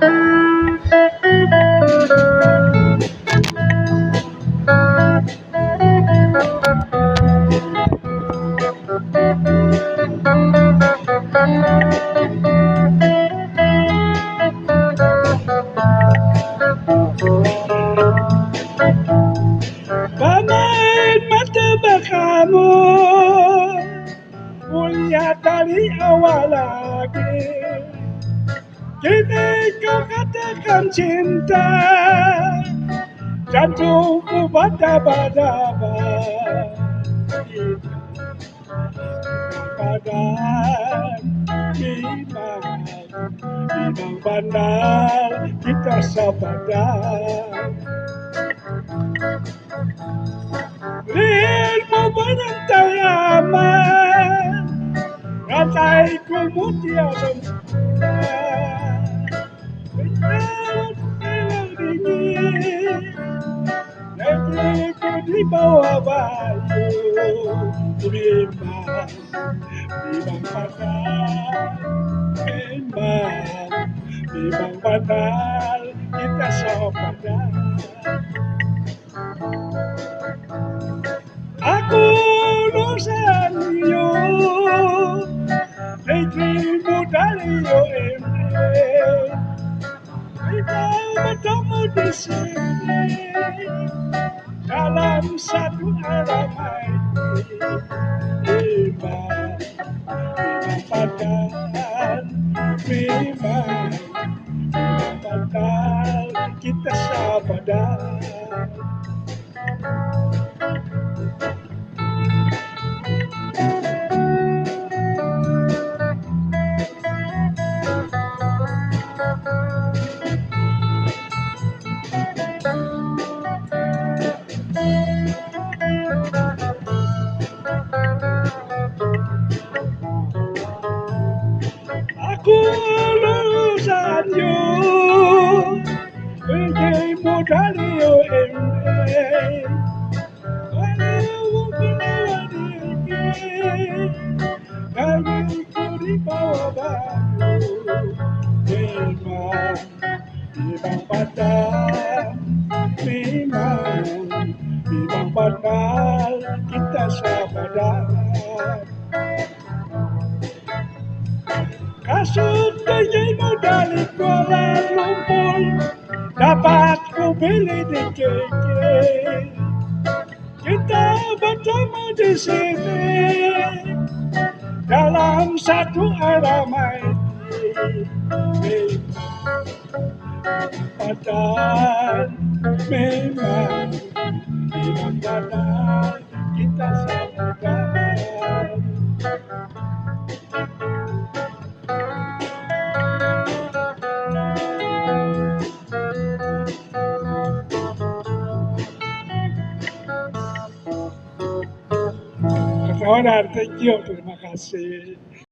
Pamain mata kamu mulia dari awal lagi. Kini kau katakan cinta, jantungku bada-bada. Padahal memang benar kita sahabat. Ritmu berantai aman, rantaiku mutia sempurna. Berjalan dingin, negeriku di bawah bayu. Memang padahal, memang padahal kita sahabat. Aku lulusan yo, negerimu dari UME. Kita bertemu di sini dalam satu alam ini. Memang padahal, memang padahal kita sahabat. Aku lulusan yo, negerimu dari UME. Walau kenalan diri, negeriku di bawah bayu. Memang padahal, memang padahal kita sahabat. Kasut tinggimu dari Kuala Lumpur dapat ku beli di KK. Kita bertemu di sini dalam satu alam ini. Padahal memang padahal kita sahabat. Kawan, thank you, terima kasih.